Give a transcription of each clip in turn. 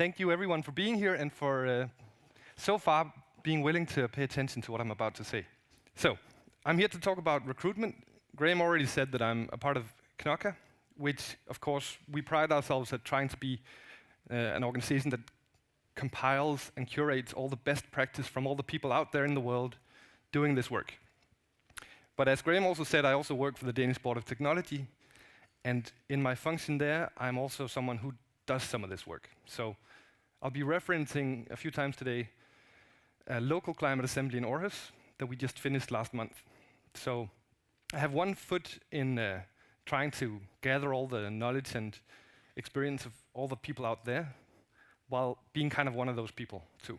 thank you everyone for being here and for so far being willing to pay attention to what I'm about to say. So, I'm here to talk about recruitment. Graham already said that I'm a part of KNOCA, which, of course, we pride ourselves at trying to be an organization that compiles and curates all the best practice from all the people out there in the world doing this work. But as Graham also said, I also work for the Danish Board of Technology, and in my function there, I'm also someone who does some of this work. So I'll be referencing a few times today a local climate assembly in Aarhus that we just finished last month. So I have one foot in trying to gather all the knowledge and experience of all the people out there, while being kind of one of those people too.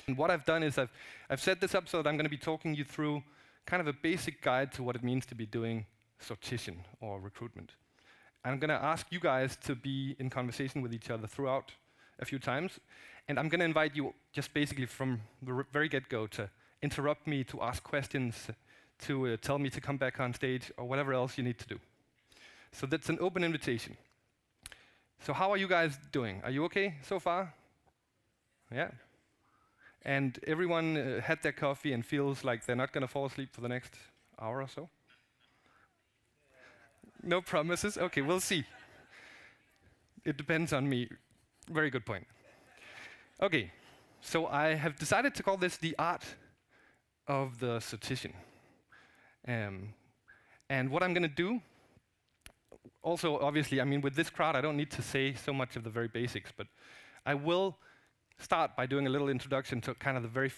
And what I've done is I've set this up so that I'm going to be talking you through kind of a basic guide to what it means to be doing sortition or recruitment. And I'm going to ask you guys to be in conversation with each other throughout a few times. And I'm going to invite you just basically from the very get-go to interrupt me, to ask questions, to tell me to come back on stage, or whatever else you need to do. So that's an open invitation. So how are you guys doing? Are you okay so far? Yeah? And everyone had their coffee and feels like they're not going to fall asleep for the next hour or so? No promises? Okay, we'll see. It depends on me. Very good point. Okay, so I have decided to call this the art of the sortition. And what I'm going to do, also obviously, I mean, with this crowd, I don't need to say so much of the very basics, but I will start by doing a little introduction to kind of the very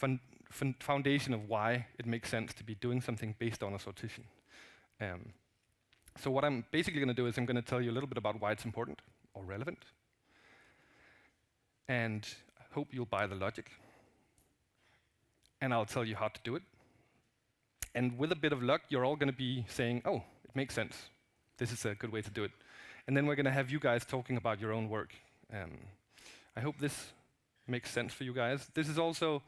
foundation of why it makes sense to be doing something based on a sortition. So what I'm basically going to do is I'm going to tell you a little bit about why it's important or relevant, and hope you'll buy the logic. And I'll tell you how to do it. And with a bit of luck, you're all going to be saying, oh, it makes sense. This is a good way to do it. And then we're going to have you guys talking about your own work. I hope this makes sense for you guys. This is also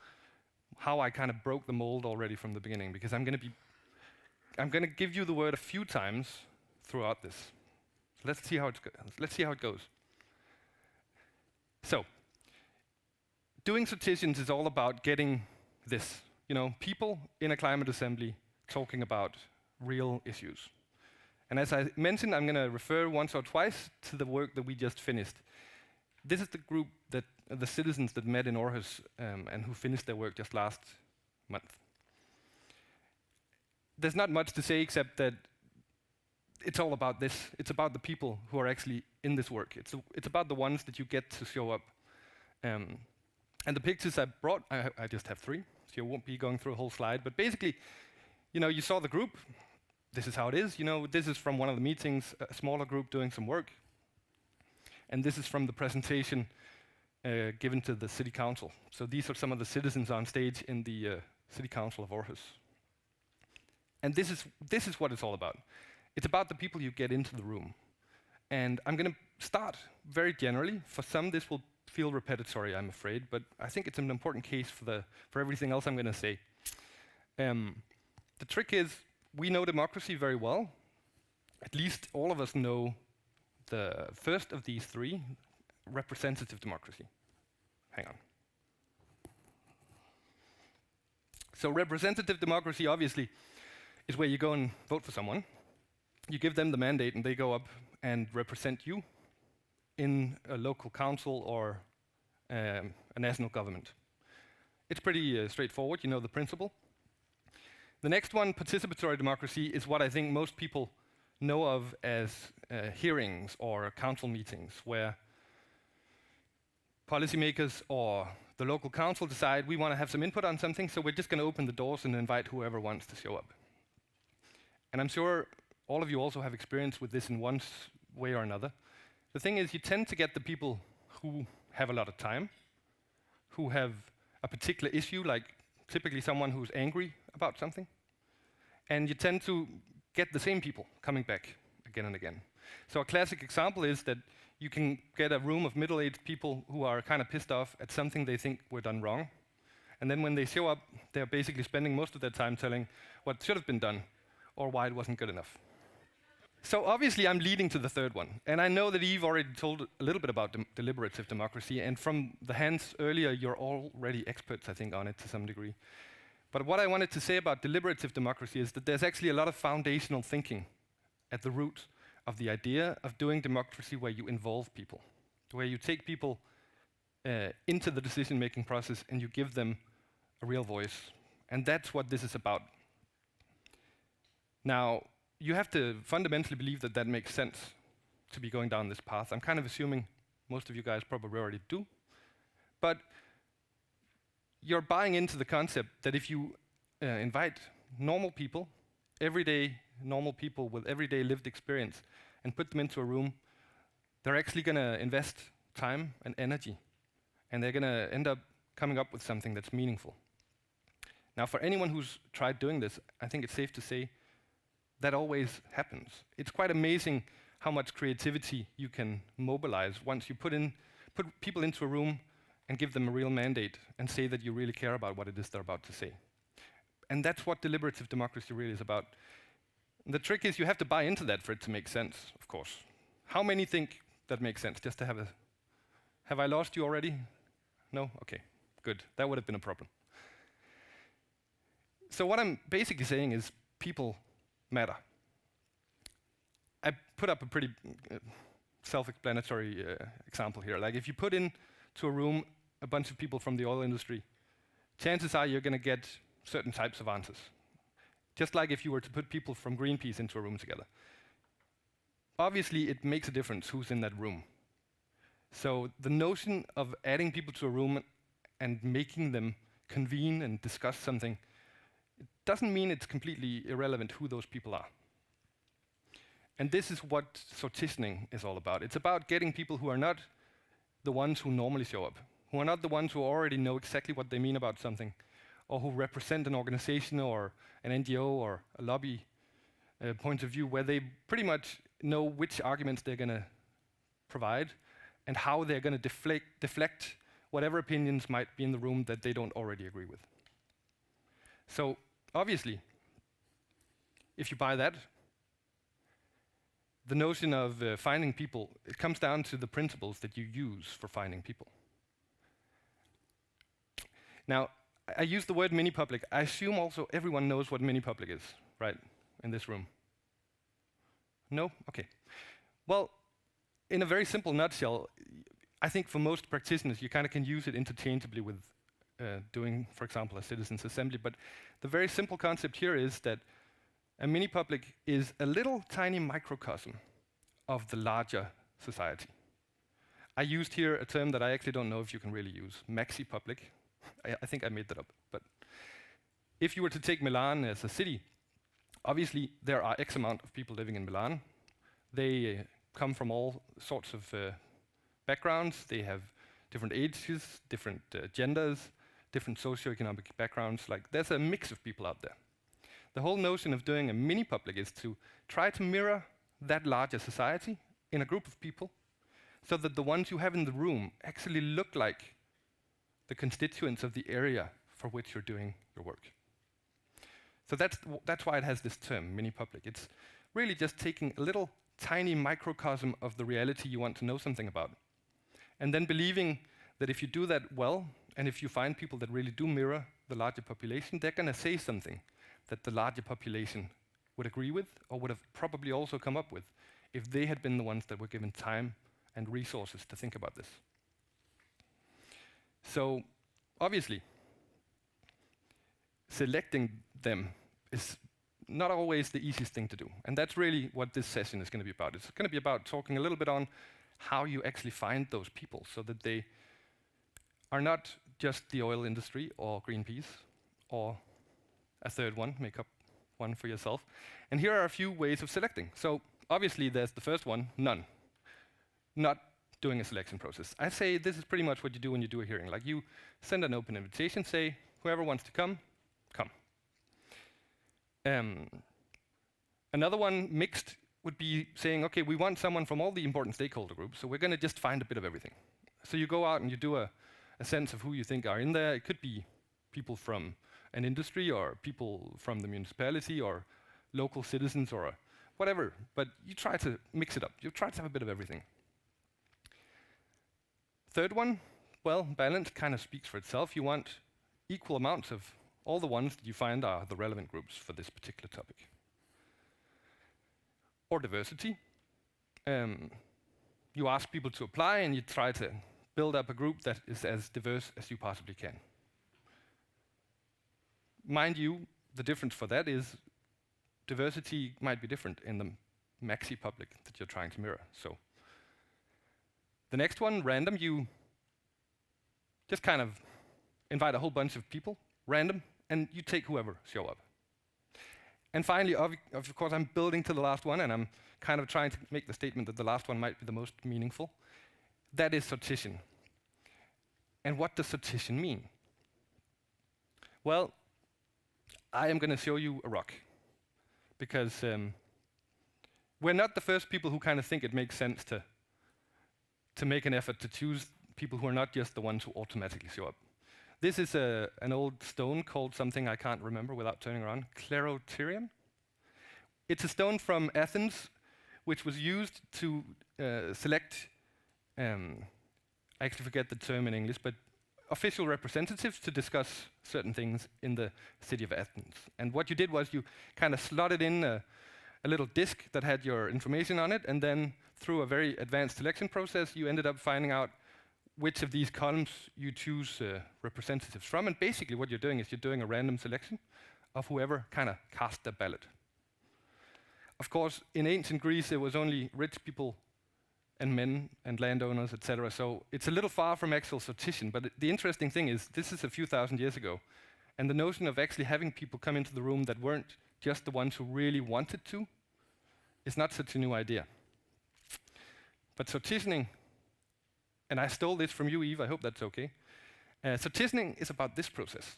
how I kind of broke the mold already from the beginning, because I'm going to give you the word a few times throughout this. Let's see how it goes. So, doing sortitions is all about getting this. You know, people in a climate assembly talking about real issues. And as I mentioned, I'm going to refer once or twice to the work that we just finished. This is the group that the citizens that met in Aarhus and who finished their work just last month. There's not much to say except that it's all about this. It's about the people who are actually in this work. It's about the ones that you get to show up. And the pictures I brought, I just have 3, so you won't be going through a whole slide. But basically, you know, you saw the group. This is how it is. You know, this is from one of the meetings, a smaller group doing some work. And this is from the presentation given to the city council. So these are some of the citizens on stage in the city council of Aarhus. And this is what it's all about. It's about the people you get into the room. And I'm going to start very generally. For some, this will feel repetitive, I'm afraid, but I think it's an important case for everything else I'm going to say. The trick is, we know democracy very well. At least all of us know the first of these 3, representative democracy. Hang on. So representative democracy, obviously, is where you go and vote for someone. You give them the mandate, and they go up and represent you in a local council or a national government. It's pretty straightforward, you know the principle. The next one, participatory democracy, is what I think most people know of as hearings or council meetings, where policymakers or the local council decide we want to have some input on something, so we're just going to open the doors and invite whoever wants to show up. And I'm sure all of you also have experience with this in one way or another. The thing is, you tend to get the people who have a lot of time, who have a particular issue, like typically someone who's angry about something, and you tend to get the same people coming back again and again. So a classic example is that you can get a room of middle-aged people who are kind of pissed off at something they think were done wrong, and then when they show up, they're basically spending most of their time telling what should have been done or why it wasn't good enough. So obviously I'm leading to the third one, and I know that Eve already told a little bit about deliberative democracy, and from the hands earlier, you're already experts, I think, on it to some degree. But what I wanted to say about deliberative democracy is that there's actually a lot of foundational thinking at the root of the idea of doing democracy where you involve people, where you take people into the decision-making process and you give them a real voice. And that's what this is about. Now, you have to fundamentally believe that that makes sense to be going down this path. I'm kind of assuming most of you guys probably already do. But you're buying into the concept that if you invite normal people, everyday normal people with everyday lived experience, and put them into a room, they're actually going to invest time and energy, and they're going to end up coming up with something that's meaningful. Now, for anyone who's tried doing this, I think it's safe to say that always happens. It's quite amazing how much creativity you can mobilize once you put people into a room and give them a real mandate and say that you really care about what it is they're about to say. And that's what deliberative democracy really is about. The trick is you have to buy into that for it to make sense, of course. How many think that makes sense? Just to have a... Have I lost you already? No? Okay, good. That would have been a problem. So what I'm basically saying is people matter. I put up a pretty self-explanatory example here. Like if you put into a room a bunch of people from the oil industry, chances are you're going to get certain types of answers. Just like if you were to put people from Greenpeace into a room together. Obviously, it makes a difference who's in that room. So the notion of adding people to a room and making them convene and discuss something, it doesn't mean it's completely irrelevant who those people are. And this is what sortitioning is all about. It's about getting people who are not the ones who normally show up, who are not the ones who already know exactly what they mean about something, or who represent an organization or an NGO or a lobby point of view where they pretty much know which arguments they're going to provide and how they're going to deflect whatever opinions might be in the room that they don't already agree with. So obviously, if you buy that, the notion of finding people, it comes down to the principles that you use for finding people. Now, I use the word mini-public. I assume also everyone knows what mini-public is, right, in this room? No? Okay. Well, in a very simple nutshell, I think for most practitioners, you kind of can use it interchangeably with doing, for example, a citizens assembly. But the very simple concept here is that a mini-public is a little tiny microcosm of the larger society. I used here a term that I actually don't know if you can really use, maxi-public. I think I made that up. But if you were to take Milan as a city, obviously there are X amount of people living in Milan. They come from all sorts of backgrounds. They have different ages, different genders, different socioeconomic backgrounds. Like there's a mix of people out there. The whole notion of doing a mini-public is to try to mirror that larger society in a group of people so that the ones you have in the room actually look like the constituents of the area for which you're doing your work. So that's why it has this term, mini-public. It's really just taking a little tiny microcosm of the reality you want to know something about, and then believing that if you do that well, and if you find people that really do mirror the larger population, they're going to say something that the larger population would agree with, or would have probably also come up with, if they had been the ones that were given time and resources to think about this. So, obviously, selecting them is not always the easiest thing to do. And that's really what this session is going to be about. It's going to be about talking a little bit on how you actually find those people so that they are not just the oil industry or Greenpeace or a third one, make up one for yourself. And here are a few ways of selecting. So obviously there's the first one, none. Not doing a selection process. I say this is pretty much what you do when you do a hearing. Like you send an open invitation, say whoever wants to come, come. Another one, mixed, would be saying, okay, we want someone from all the important stakeholder groups, so we're going to just find a bit of everything. So you go out and you do a sense of who you think are in there. It could be people from an industry, or people from the municipality, or local citizens, or whatever, but you try to mix it up. You try to have a bit of everything. Third one, well, balance kind of speaks for itself. You want equal amounts of all the ones that you find are the relevant groups for this particular topic. Or diversity. You ask people to apply and you try to build up a group that is as diverse as you possibly can. Mind you, the difference for that is diversity might be different in the maxi public that you're trying to mirror. So the next one, random, you just kind of invite a whole bunch of people, random, and you take whoever show up. And finally, of course, I'm building to the last one, and I'm kind of trying to make the statement that the last one might be the most meaningful. That is sortition. And what does sortition mean? Well, I am going to show you a rock, because we're not the first people who kind of think it makes sense to make an effort to choose people who are not just the ones who automatically show up. This is an old stone called something I can't remember without turning around, Kleroterion. It's a stone from Athens, which was used to select, I actually forget the term in English, but official representatives to discuss certain things in the city of Athens. And what you did was you kind of slotted in a little disk that had your information on it, and then through a very advanced selection process, you ended up finding out which of these columns you choose representatives from. And basically what you're doing is you're doing a random selection of whoever kind of cast the ballot. Of course, in ancient Greece, it was only rich people and men and landowners, etc. So it's a little far from actual sortition, but the interesting thing is this is a few thousand years ago, and the notion of actually having people come into the room that weren't just the ones who really wanted to is not such a new idea. But sortitioning, and I stole this from you, Eve, I hope that's okay. Sortitioning is about this process.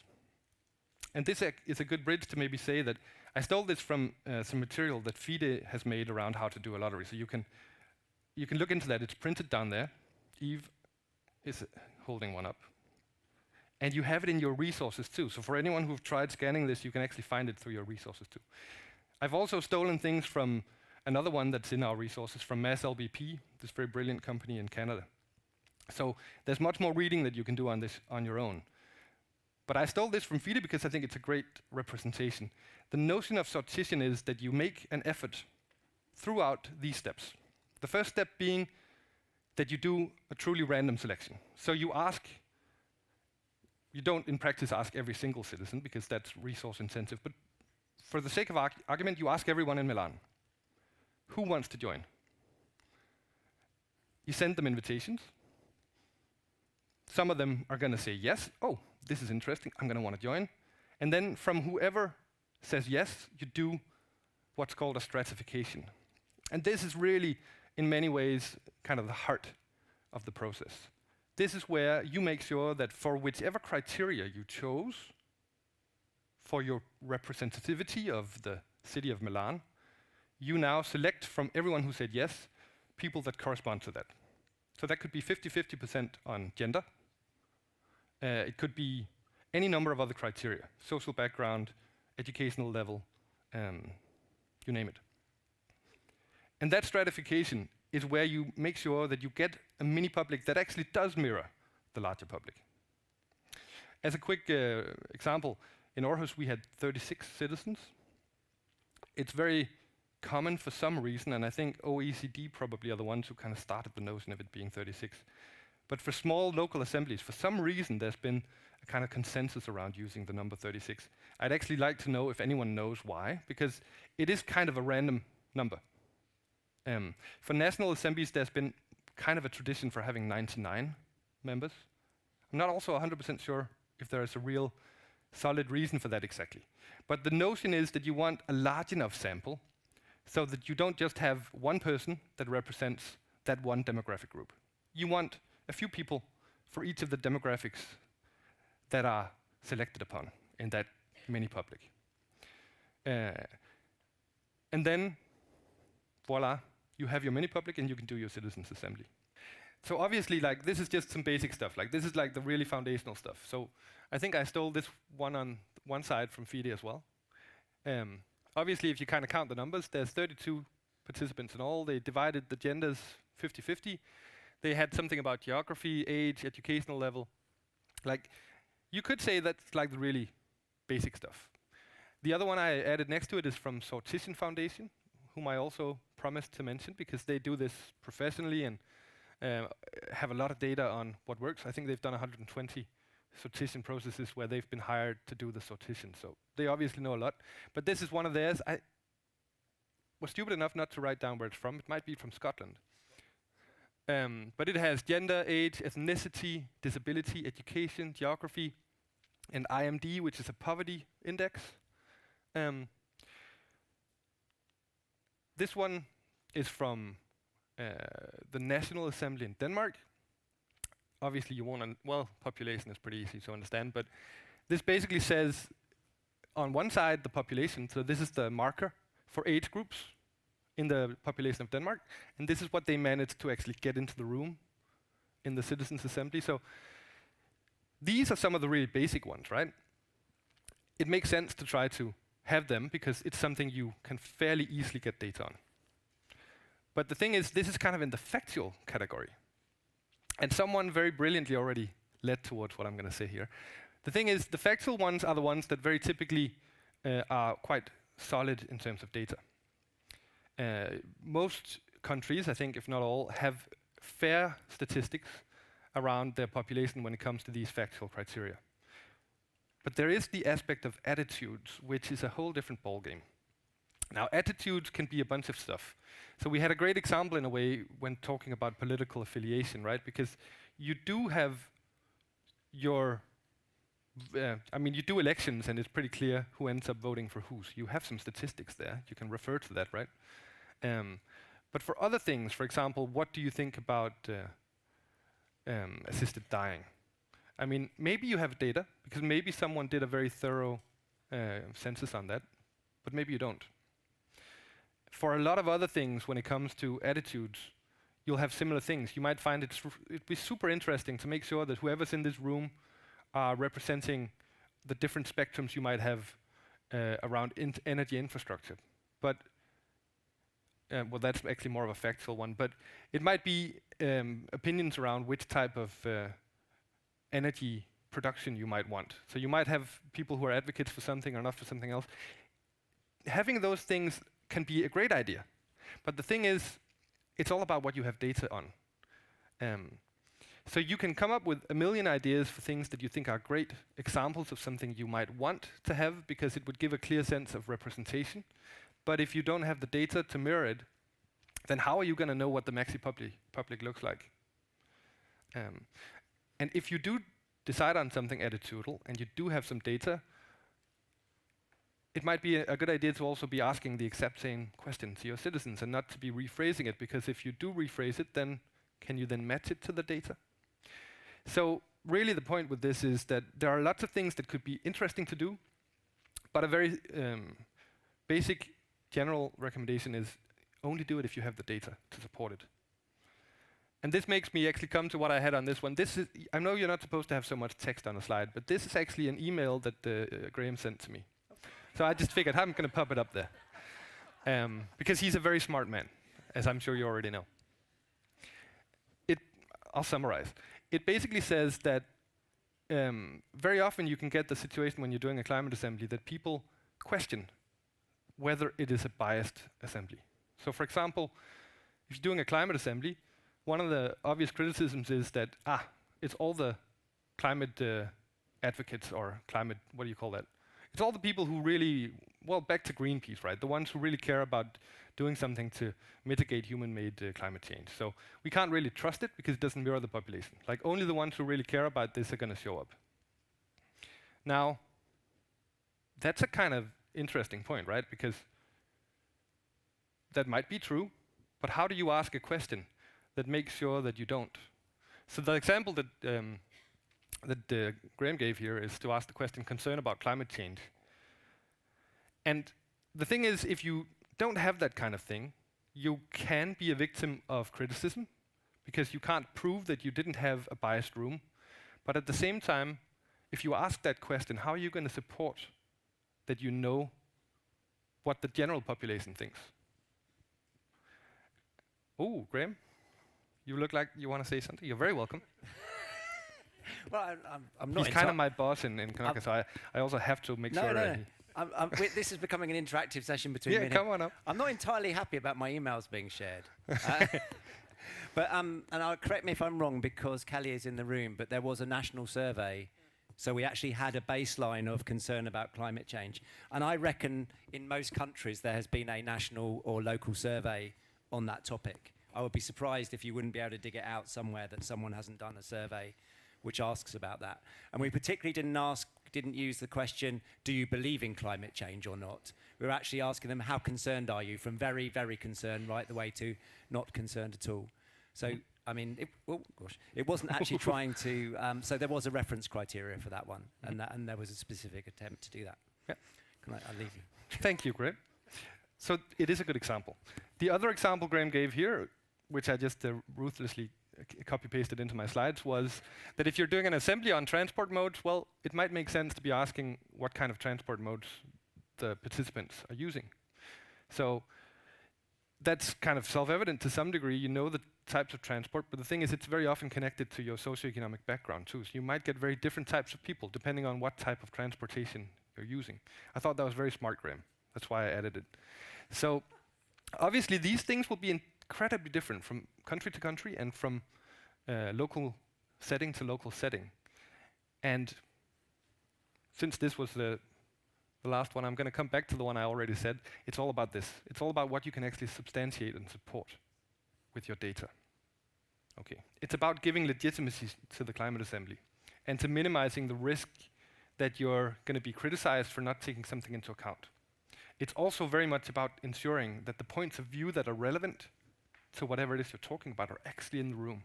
And this is a good bridge to maybe say that I stole this from some material that FIDE has made around how to do a lottery. So you can look into that. It's printed down there. Eve is holding one up. And you have it in your resources too. So for anyone who've tried scanning this, you can actually find it through your resources too. I've also stolen things from another one that's in our resources, from MassLBP, this very brilliant company in Canada. So there's much more reading that you can do on this on your own. But I stole this from FIDE because I think it's a great representation. The notion of sortition is that you make an effort throughout these steps. The first step being that you do a truly random selection. So you don't in practice ask every single citizen because that's resource intensive, but for the sake of argument, you ask everyone in Milan, who wants to join? You send them invitations. Some of them are going to say yes. Oh, this is interesting. I'm going to want to join. And then from whoever says yes, you do what's called a stratification. And this is really, in many ways, kind of the heart of the process. This is where you make sure that for whichever criteria you chose for your representativity of the city of Milan, you now select from everyone who said yes, people that correspond to that. So that could be 50-50% on gender. It could be any number of other criteria, social background, educational level, you name it. And that stratification is where you make sure that you get a mini public that actually does mirror the larger public. As a quick example, in Aarhus we had 36 citizens. It's very common for some reason, and I think OECD probably are the ones who kind of started the notion of it being 36. But for small local assemblies, for some reason, there's been a kind of consensus around using the number 36. I'd actually like to know if anyone knows why, because it is kind of a random number. For national assemblies, there's been kind of a tradition for having 99 members. I'm not also 100% sure if there is a real solid reason for that exactly. But the notion is that you want a large enough sample so that you don't just have one person that represents that one demographic group. You want a few people for each of the demographics that are selected upon in that mini public. And then, voila, you have your mini public and you can do your citizens assembly. So obviously, like, this is just some basic stuff. Like, this is like the really foundational stuff. So I think I stole this one on one side from FIDE as well. obviously, if you kind of count the numbers, there's 32 participants in all. They divided the genders 50-50. They had something about geography, age, educational level. Like, you could say that's like the really basic stuff. The other one I added next to it is from Sortition Foundation, whom I also promised to mention because they do this professionally and have a lot of data on what works. I think they've done 120 sortition processes where they've been hired to do the sortition. So they obviously know a lot. But this is one of theirs. I was stupid enough not to write down where it's from. It might be from Scotland. But it has gender, age, ethnicity, disability, education, geography, and IMD, which is a poverty index. This one is from the National Assembly in Denmark. Obviously, you want well, population is pretty easy to understand, but this basically says, on one side, the population, so this is the marker for age groups in the population of Denmark, and this is what they managed to actually get into the room in the Citizens Assembly. So these are some of the really basic ones, right? It makes sense to try to have them because it's something you can fairly easily get data on. But the thing is, this is kind of in the factual category. And someone very brilliantly already led towards what I'm going to say here. The thing is, the factual ones are the ones that very typically are quite solid in terms of data. Most countries, I think, if not all, have fair statistics around their population when it comes to these factual criteria. But there is the aspect of attitudes, which is a whole different ballgame. Now, attitudes can be a bunch of stuff. So we had a great example in a way when talking about political affiliation, right? Because you do have your, you do elections and it's pretty clear who ends up voting for who. So you have some statistics there. You can refer to that, right? But for other things, for example, what do you think about assisted dying? I mean, maybe you have data, because maybe someone did a very thorough census on that, but maybe you don't. For a lot of other things, when it comes to attitudes, you'll have similar things. You might find it'd be super interesting to make sure that whoever's in this room are representing the different spectrums you might have around energy infrastructure. But well, that's actually more of a factual one, but it might be opinions around which type of energy production you might want. So you might have people who are advocates for something or not for something else. Having those things can be a great idea, but the thing is, it's all about what you have data on. So you can come up with a million ideas for things that you think are great examples of something you might want to have because it would give a clear sense of representation. But if you don't have the data to mirror it, then how are you going to know what the maxi public looks like? And if you do decide on something attitudinal and you do have some data, it might be a good idea to also be asking the exact same question to your citizens and not to be rephrasing it, because if you do rephrase it, then can you then match it to the data? So really the point with this is that there are lots of things that could be interesting to do, but a very basic general recommendation is only do it if you have the data to support it. And this makes me actually come to what I had on this one. This is, I know you're not supposed to have so much text on a slide, but this is actually an email that Graham sent to me. So I just figured I'm going to pop it up there. Because he's a very smart man, as I'm sure you already know. I'll summarize. It basically says that very often you can get the situation when you're doing a climate assembly that people question whether it is a biased assembly. So for example, if you're doing a climate assembly, one of the obvious criticisms is that, it's all the climate advocates or climate, what do you call that? It's all the people who really, well, back to Greenpeace, right? The ones who really care about doing something to mitigate human-made climate change. So we can't really trust it because it doesn't mirror the population. Like, only the ones who really care about this are going to show up. Now, that's a kind of interesting point, right? Because that might be true, but how do you ask a question that makes sure that you don't? So the example that Graham gave here is to ask the question, concern about climate change. And the thing is, if you don't have that kind of thing, you can be a victim of criticism because you can't prove that you didn't have a biased room. But at the same time, if you ask that question, how are you going to support that you know what the general population thinks. Oh, Graham, you look like you want to say something. You're very welcome. Well, I'm not. He's kind of my boss in KNOCA, so I also have to make sure. No. This is becoming an interactive session between me and come on up. I'm not entirely happy about my emails being shared. But and I'll correct me if I'm wrong, because Kelly is in the room, but there was a national survey, so we actually had a baseline of concern about climate change. And I reckon in most countries there has been a national or local survey on that topic. I would be surprised if you wouldn't be able to dig it out somewhere that someone hasn't done a survey which asks about that. And we particularly didn't use the question, do you believe in climate change or not? We were actually asking them, how concerned are you, from very, very concerned right the way to not concerned at all. So, I mean, it wasn't actually trying to, so there was a reference criteria for that one, and there was a specific attempt to do that. Yeah. I'll leave you. Thank you, Graham. So it is a good example. The other example Graham gave here, which I just ruthlessly copy-pasted into my slides, was that if you're doing an assembly on transport modes, well, it might make sense to be asking what kind of transport modes the participants are using. So that's kind of self-evident to some degree. You know the types of transport, but the thing is, it's very often connected to your socioeconomic background too. So you might get very different types of people depending on what type of transportation you're using. I thought that was very smart, Graham. That's why I added it. So obviously these things will be incredibly different from country to country and from local setting to local setting. And since this was the last one, I'm going to come back to the one I already said. It's all about this. It's all about what you can actually substantiate and support with your data. Okay. It's about giving legitimacy to the Climate Assembly and to minimizing the risk that you're going to be criticized for not taking something into account. It's also very much about ensuring that the points of view that are relevant to whatever it is you're talking about are actually in the room.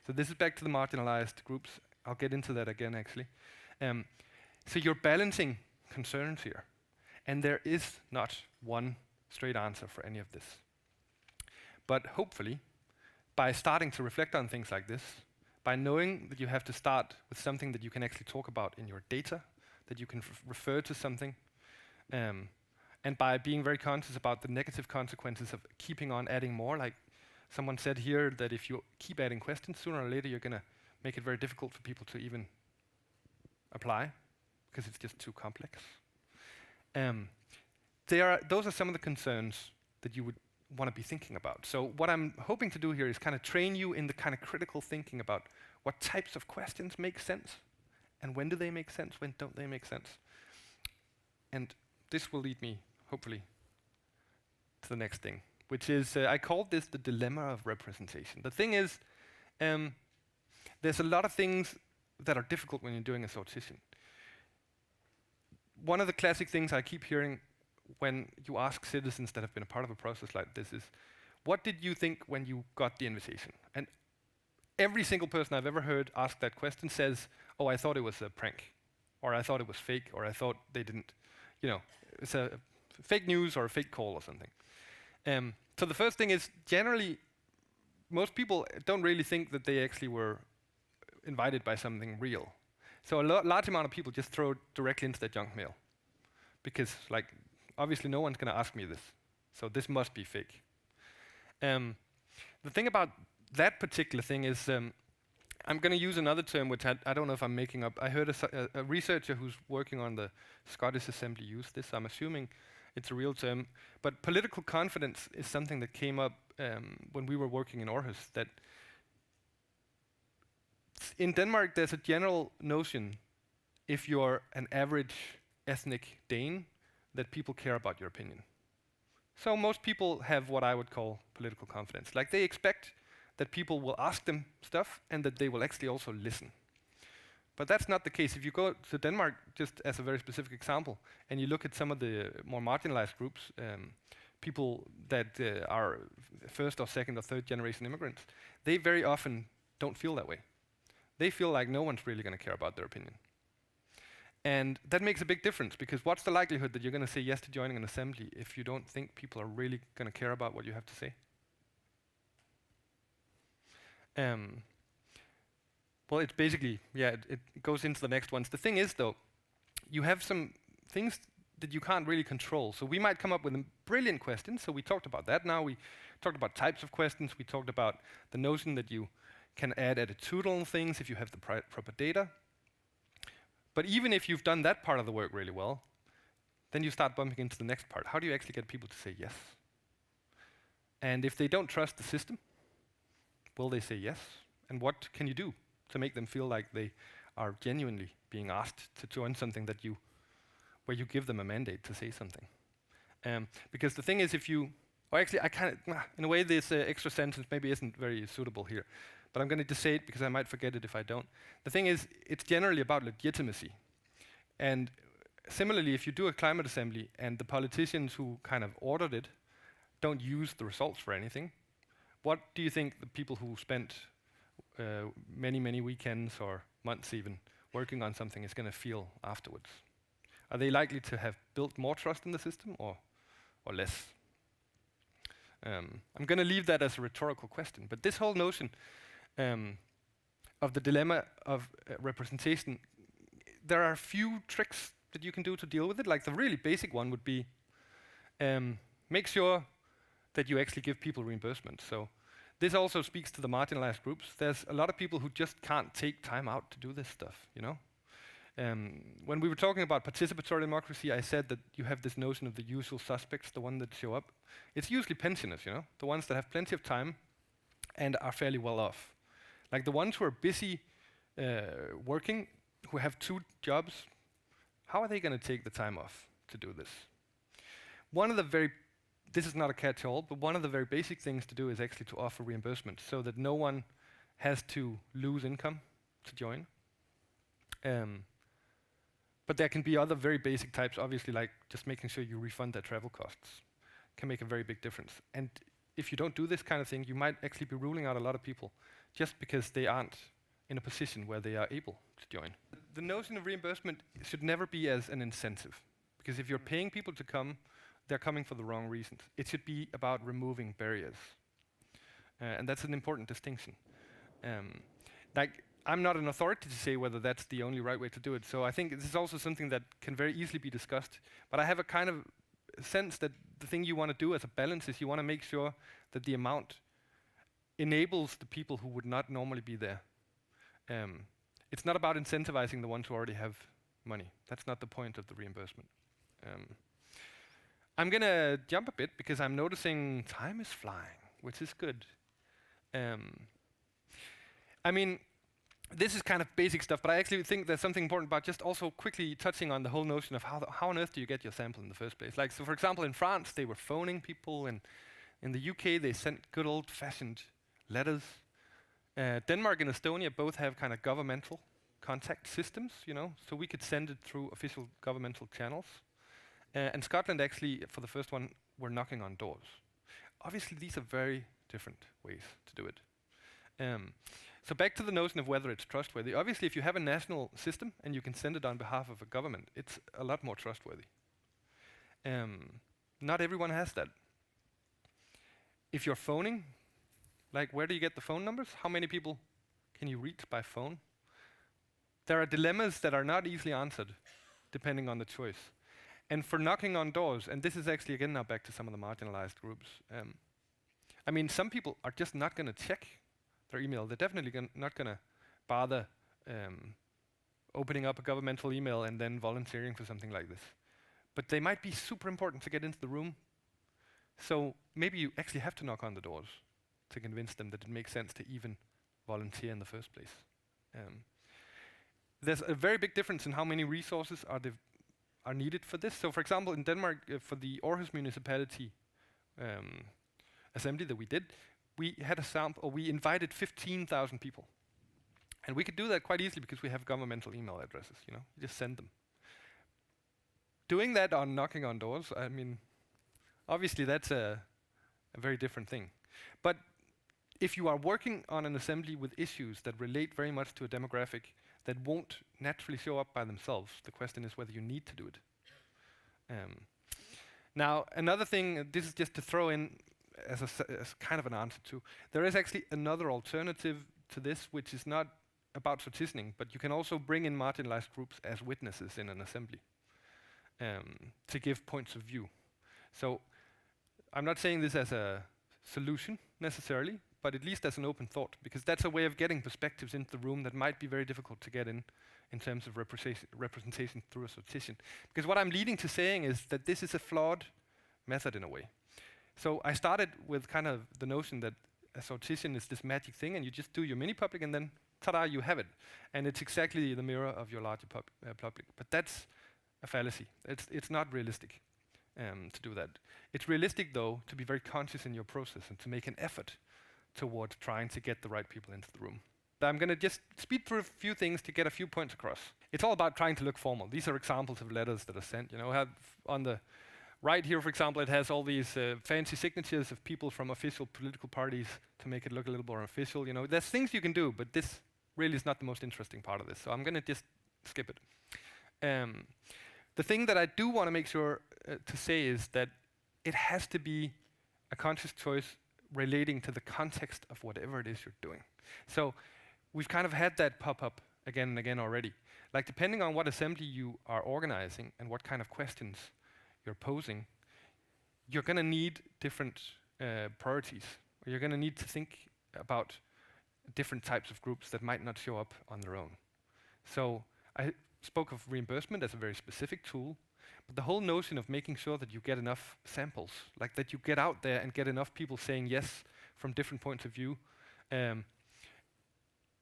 So this is back to the marginalized groups. I'll get into that again, actually. So you're balancing concerns here. And there is not one straight answer for any of this. But hopefully, by starting to reflect on things like this, by knowing that you have to start with something that you can actually talk about in your data, that you can refer to something, and by being very conscious about the negative consequences of keeping on adding more, like someone said here, that if you keep adding questions, sooner or later you're going to make it very difficult for people to even apply, because it's just too complex. Those are some of the concerns that you would want to be thinking about. So what I'm hoping to do here is kind of train you in the kind of critical thinking about what types of questions make sense, and when do they make sense, when don't they make sense. And this will lead me, hopefully, to the next thing, which is, I called this the dilemma of representation. The thing is, there's a lot of things that are difficult when you're doing a sortition. One of the classic things I keep hearing when you ask citizens that have been a part of a process like this is, what did you think when you got the invitation? And every single person I've ever heard ask that question says, oh, I thought it was a prank, or I thought it was fake, or I thought they didn't, it's a fake news or a fake call or something. So the first thing is, generally, most people don't really think that they actually were invited by something real. So a large amount of people just throw it directly into their junk mail, because, obviously no one's going to ask me this, so this must be fake. The thing about that particular thing is, I'm going to use another term which I don't know if I'm making up. I heard a researcher who's working on the Scottish Assembly use this. I'm assuming it's a real term. But political confidence is something that came up when we were working in Aarhus. That in Denmark, there's a general notion, if you're an average ethnic Dane, that people care about your opinion. So most people have what I would call political confidence. Like, they expect that people will ask them stuff and that they will actually also listen. But that's not the case. If you go to Denmark, just as a very specific example, and you look at some of the more marginalized groups, people that are first or second or third generation immigrants, they very often don't feel that way. They feel like no one's really going to care about their opinion. And that makes a big difference, because what's the likelihood that you're going to say yes to joining an assembly if you don't think people are really going to care about what you have to say? Well, it's basically, it goes into the next ones. The thing is, though, you have some things that you can't really control. So we might come up with a brilliant question, so we talked about that now. We talked about types of questions. We talked about the notion that you can add attitudinal things if you have the proper data. But even if you've done that part of the work really well, then you start bumping into the next part. How do you actually get people to say yes? And if they don't trust the system, will they say yes? And what can you do to make them feel like they are genuinely being asked to join something where you give them a mandate to say something? Because the thing is, if you, or actually, I kind of, in a way, this extra sentence maybe isn't very suitable here, but I'm going to just say it because I might forget it if I don't. The thing is, it's generally about legitimacy. And similarly, if you do a climate assembly and the politicians who kind of ordered it don't use the results for anything, what do you think the people who spent many, many weekends or months even working on something is going to feel afterwards? Are they likely to have built more trust in the system or less? I'm going to leave that as a rhetorical question, but this whole notion of the dilemma of representation, there are a few tricks that you can do to deal with it. Like the really basic one would be make sure that you actually give people reimbursement. So this also speaks to the marginalized groups. There's a lot of people who just can't take time out to do this stuff, you know? When we were talking about participatory democracy, I said that you have this notion of the usual suspects, the one that show up. It's usually pensioners, you know? The ones that have plenty of time and are fairly well off. Like the ones who are busy working, who have 2 jobs, how are they going to take the time off to do this? This is not a catch-all, but one of the very basic things to do is actually to offer reimbursement so that no one has to lose income to join. But there can be other very basic types, obviously, like just making sure you refund their travel costs can make a very big difference. And if you don't do this kind of thing, you might actually be ruling out a lot of people just because they aren't in a position where they are able to join. The notion of reimbursement should never be as an incentive, because if you're paying people to come, they're coming for the wrong reasons. It should be about removing barriers. And that's an important distinction. I'm not an authority to say whether that's the only right way to do it, so I think this is also something that can very easily be discussed. But I have a kind of sense that the thing you want to do as a balance is you want to make sure that the amount enables the people who would not normally be there. It's not about incentivizing the ones who already have money. That's not the point of the reimbursement. I'm going to jump a bit because I'm noticing time is flying, which is good. I mean, this is kind of basic stuff, but I actually think there's something important about just also quickly touching on the whole notion of how on earth do you get your sample in the first place. Like, so for example, in France, they were phoning people, and in the UK, they sent good old-fashioned letters. Denmark and Estonia both have kind of governmental contact systems, you know, so we could send it through official governmental channels. And Scotland actually, for the first one, were knocking on doors. Obviously, these are very different ways to do it. So back to the notion of whether it's trustworthy. Obviously, if you have a national system and you can send it on behalf of a government, it's a lot more trustworthy. Not everyone has that. If you're phoning, like where do you get the phone numbers? How many people can you reach by phone? There are dilemmas that are not easily answered, depending on the choice. And for knocking on doors, and this is actually again now back to some of the marginalized groups. I mean, some people are just not going to check their email. They're definitely not going to bother opening up a governmental email and then volunteering for something like this. But they might be super important to get into the room. So maybe you actually have to knock on the doors to convince them that it makes sense to even volunteer in the first place. There's a very big difference in how many resources are needed for this. So for example, in Denmark, for the Aarhus municipality assembly that we did, we had a sample, or we invited 15,000 people. And we could do that quite easily because we have governmental email addresses, you know, you just send them. Doing that on knocking on doors, I mean, obviously that's a very different thing. But if you are working on an assembly with issues that relate very much to a demographic that won't naturally show up by themselves, the question is whether you need to do it. Now, another thing, this is just to throw in as kind of an answer to, there is actually another alternative to this, which is not about petitioning, but you can also bring in marginalized groups as witnesses in an assembly. to give points of view. So I'm not saying this as a solution necessarily, but at least as an open thought, because that's a way of getting perspectives into the room that might be very difficult to get in terms of representation through a sortition. Because what I'm leading to saying is that this is a flawed method in a way. So I started with kind of the notion that a sortition is this magic thing, and you just do your mini-public, and then ta-da, you have it. And it's exactly the mirror of your larger public. But that's a fallacy. It's not realistic to do that. It's realistic, though, to be very conscious in your process and to make an effort toward trying to get the right people into the room. I'm going to just speed through a few things to get a few points across. It's all about trying to look formal. These are examples of letters that are sent. You know, on the right here, for example, it has all these fancy signatures of people from official political parties to make it look a little more official. You know, there's things you can do, but this really is not the most interesting part of this. So I'm going to just skip it. The thing that I do want to make sure to say is that it has to be a conscious choice relating to the context of whatever it is you're doing. So we've kind of had that pop up again and again already. Like, depending on what assembly you are organizing and what kind of questions you're posing, you're going to need different priorities. Or you're going to need to think about different types of groups that might not show up on their own. So I spoke of reimbursement as a very specific tool, but the whole notion of making sure that you get enough samples, like that you get out there and get enough people saying yes from different points of view,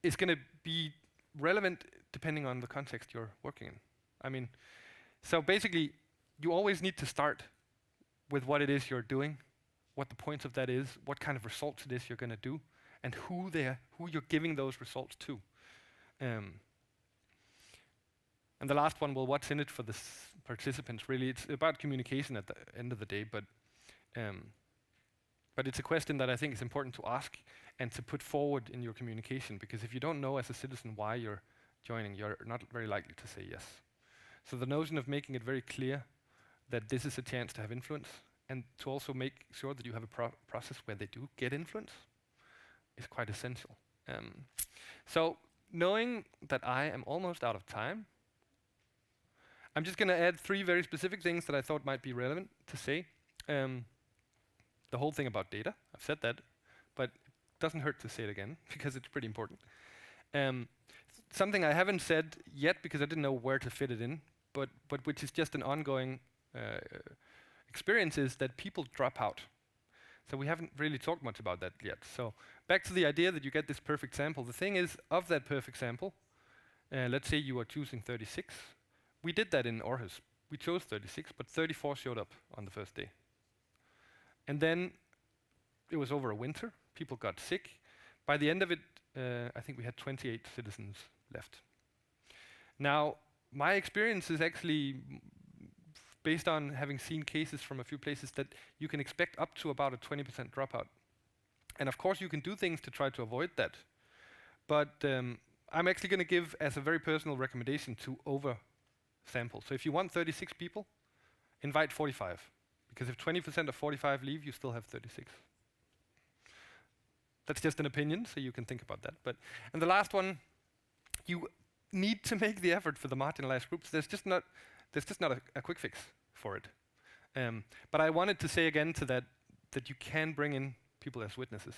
is going to be relevant depending on the context you're working in. I mean, so basically, you always need to start with what it is you're doing, what the point of that is, what kind of results it is you're going to do, and who you're giving those results to. And the last one, well, what's in it for the participants? Really, it's about communication at the end of the day, but it's a question that I think is important to ask and to put forward in your communication, because if you don't know as a citizen why you're joining, you're not very likely to say yes. So the notion of making it very clear that this is a chance to have influence, and to also make sure that you have a process where they do get influence, is quite essential. So knowing that I am almost out of time, I'm just going to add 3 very specific things that I thought might be relevant to say. The whole thing about data, I've said that, but it doesn't hurt to say it again, because it's pretty important. Something I haven't said yet, because I didn't know where to fit it in, but which is just an ongoing experience, is that people drop out. So we haven't really talked much about that yet. So back to the idea that you get this perfect sample. The thing is, of that perfect sample, let's say you are choosing 36. We did that in Aarhus. We chose 36, but 34 showed up on the first day. And then it was over a winter. People got sick. By the end of it, I think we had 28 citizens left. Now, my experience is actually based on having seen cases from a few places that you can expect up to about a 20% dropout. And of course, you can do things to try to avoid that. But I'm actually going to give as a very personal recommendation to over-sample. So if you want 36 people, invite 45. Because if 20% of 45 leave, you still have 36. That's just an opinion, so you can think about that. And the last one, you need to make the effort for the marginalized groups. There's just not a quick fix for it. But I wanted to say again to that you can bring in people as witnesses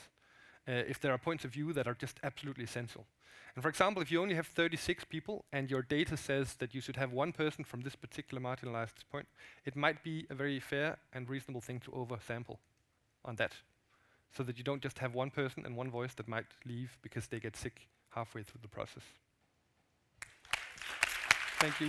if there are points of view that are just absolutely essential. And for example, if you only have 36 people and your data says that you should have one person from this particular marginalized point, it might be a very fair and reasonable thing to oversample on that, so that you don't just have one person and one voice that might leave because they get sick halfway through the process. Thank you.